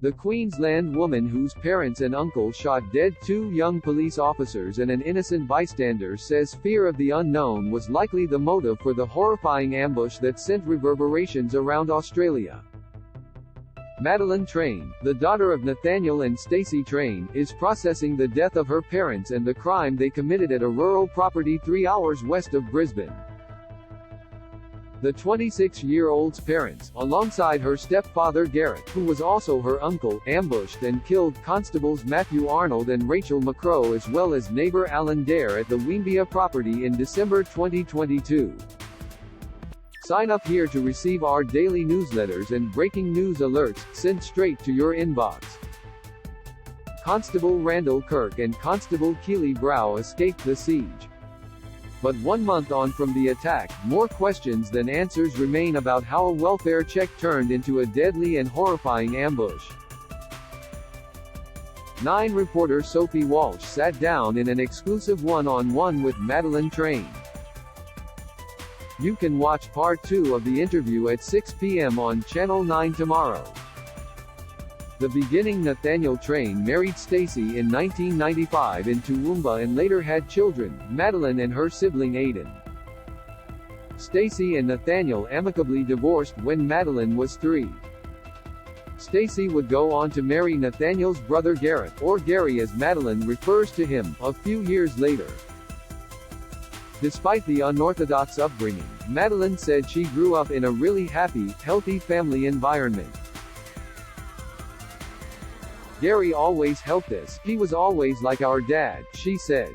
The Queensland woman whose parents and uncle shot dead two young police officers and an innocent bystander says fear of the unknown was likely the motive for the horrifying ambush that sent reverberations around Australia. Madelyn Train, the daughter of Nathaniel and Stacey Train, is processing the death of her parents and the crime they committed at a rural property 3 hours west of Brisbane. The 26-year-old's parents, alongside her stepfather Gareth, who was also her uncle, ambushed and killed Constables Matthew Arnold and Rachel McCrow as well as neighbor Alan Dare at the Brisbane property in December 2022. Sign up here to receive our daily newsletters and breaking news alerts, sent straight to your inbox. Constable Randall Kirk and Constable Keely Brow escaped the siege. But 1 month on from the attack, more questions than answers remain about how a welfare check turned into a deadly and horrifying ambush. 9 reporter Sophie Walsh sat down in an exclusive one-on-one with Madelyn Train. You can watch part 2 of the interview at 6 p.m. on Channel 9 tomorrow. The beginning Nathaniel Train married Stacey in 1995 in Toowoomba and later had children, Madelyn and her sibling Aidan. Stacey and Nathaniel amicably divorced when Madelyn was 3. Stacey would go on to marry Nathaniel's brother Gareth, or Gary as Madelyn refers to him, a few years later. Despite the unorthodox upbringing, Madelyn said she grew up in a really happy, healthy family environment. Gary always helped us, he was always like our dad, she said.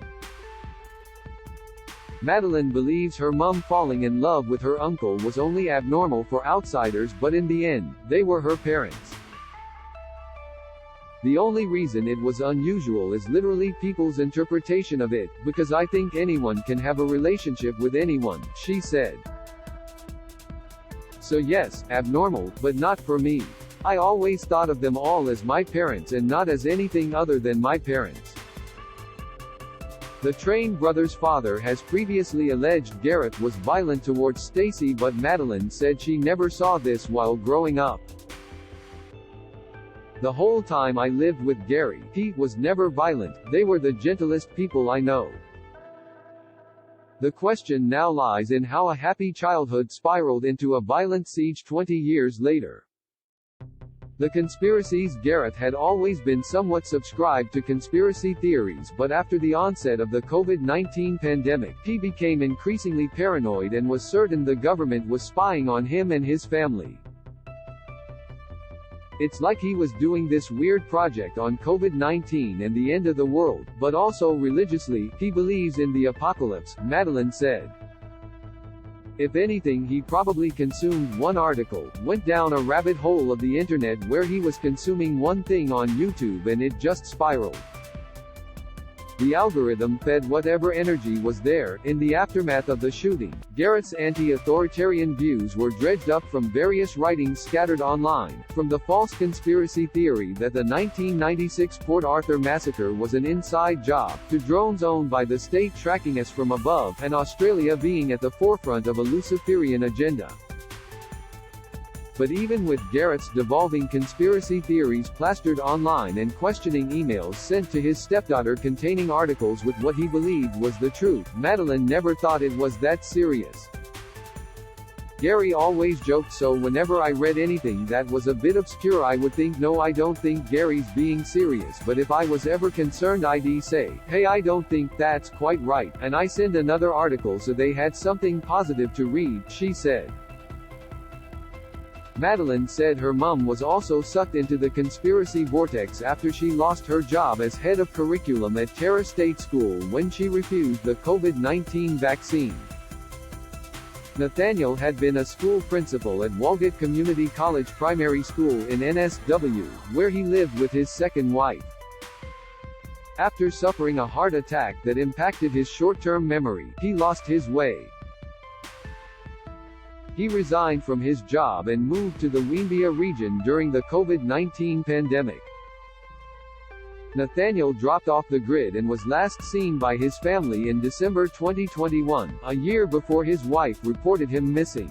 Madelyn believes her mum falling in love with her uncle was only abnormal for outsiders, but in the end, they were her parents. The only reason it was unusual is literally people's interpretation of it, because I think anyone can have a relationship with anyone, she said. So yes, abnormal, but not for me. I always thought of them all as my parents and not as anything other than my parents. The Train brothers' father has previously alleged Gareth was violent towards Stacey, but Madelyn said she never saw this while growing up. The whole time I lived with Gary, he was never violent, they were the gentlest people I know. The question now lies in how a happy childhood spiraled into a violent siege 20 years later. The conspiracies Gareth had always been somewhat subscribed to conspiracy theories, but after the onset of the COVID-19 pandemic, he became increasingly paranoid and was certain the government was spying on him and his family. It's like he was doing this weird project on COVID-19 and the end of the world, but also religiously, he believes in the apocalypse, Madelyn said. If anything, he probably consumed one article, went down a rabbit hole of the internet where he was consuming one thing on YouTube and it just spiraled. The algorithm fed whatever energy was there. In the aftermath of the shooting, Gareth's anti-authoritarian views were dredged up from various writings scattered online, from the false conspiracy theory that the 1996 Port Arthur massacre was an inside job, to drones owned by the state tracking us from above, and Australia being at the forefront of a Luciferian agenda. But even with Gareth's devolving conspiracy theories plastered online and questioning emails sent to his stepdaughter containing articles with what he believed was the truth, Madelyn never thought it was that serious. Gary always joked, so whenever I read anything that was a bit obscure I would think, no, I don't think Gary's being serious, but if I was ever concerned I'd say, hey, I don't think that's quite right, and I send another article so they had something positive to read, she said. Madelyn said her mum was also sucked into the conspiracy vortex after she lost her job as head of curriculum at Terra State School when she refused the COVID-19 vaccine. Nathaniel had been a school principal at Walgett Community College Primary School in NSW, where he lived with his second wife. After suffering a heart attack that impacted his short-term memory, he lost his way. He resigned from his job and moved to the Brisbane region during the COVID-19 pandemic. Nathaniel dropped off the grid and was last seen by his family in December 2021, a year before his wife reported him missing.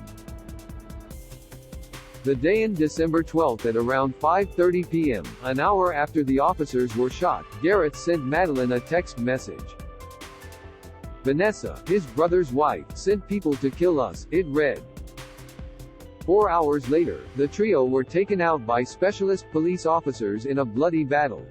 The day in December 12 at around 5:30 p.m., an hour after the officers were shot, Gareth sent Madelyn a text message. Vanessa, his brother's wife, sent people to kill us, it read. 4 hours later, the trio were taken out by specialist police officers in a bloody battle.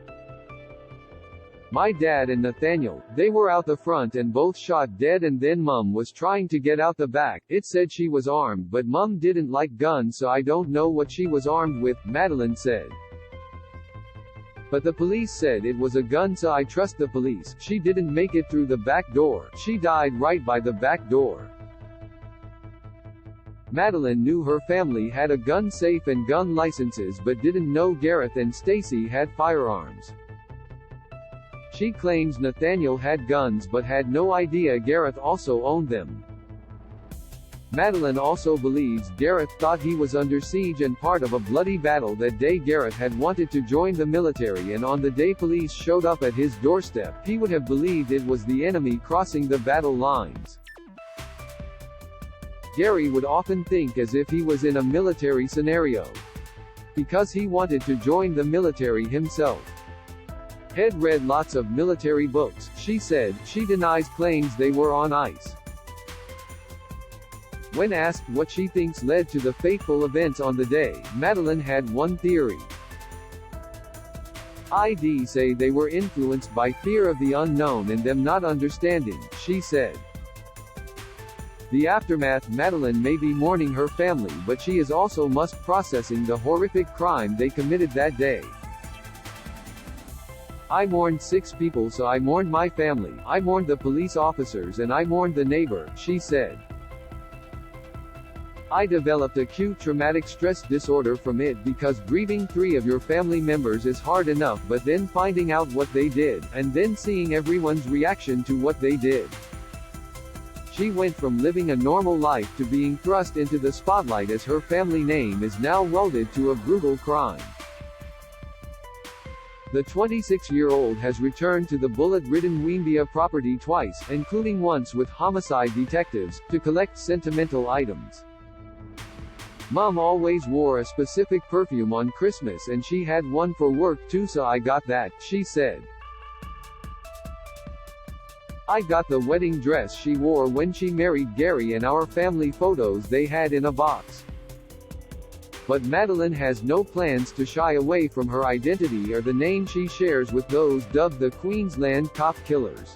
My dad and Nathaniel, they were out the front and both shot dead, and then Mum was trying to get out the back. It said she was armed, but Mum didn't like guns, so I don't know what she was armed with, Madelyn said. But the police said it was a gun, so I trust the police. She didn't make it through the back door. She died right by the back door. Madelyn knew her family had a gun safe and gun licenses but didn't know Gareth and Stacey had firearms. She claims Nathaniel had guns but had no idea Gareth also owned them. Madelyn also believes Gareth thought he was under siege and part of a bloody battle that day. Gareth had wanted to join the military, and on the day police showed up at his doorstep, he would have believed it was the enemy crossing the battle lines. Gary would often think as if he was in a military scenario, because he wanted to join the military himself. Had read lots of military books, she said. She denies claims they were on ice. When asked what she thinks led to the fateful events on the day, Madelyn had one theory. I'd say they were influenced by fear of the unknown and them not understanding, she said. The aftermath: Madelyn may be mourning her family, but she is also must processing the horrific crime they committed that day. I mourned 6 people, so I mourned my family, I mourned the police officers, and I mourned the neighbor, she said. I developed acute traumatic stress disorder from it, because grieving 3 of your family members is hard enough, but then finding out what they did, and then seeing everyone's reaction to what they did. She went from living a normal life to being thrust into the spotlight as her family name is now welded to a brutal crime. The 26-year-old has returned to the bullet-ridden Queensland property twice, including once with homicide detectives, to collect sentimental items. Mum always wore a specific perfume on Christmas, and she had one for work too, so I got that, she said. I got the wedding dress she wore when she married Gary and our family photos they had in a box. But Madelyn has no plans to shy away from her identity or the name she shares with those dubbed the Queensland Cop Killers.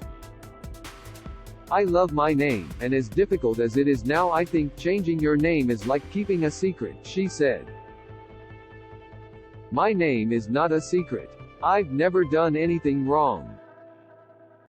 I love my name, and as difficult as it is now, I think changing your name is like keeping a secret, she said. My name is not a secret. I've never done anything wrong.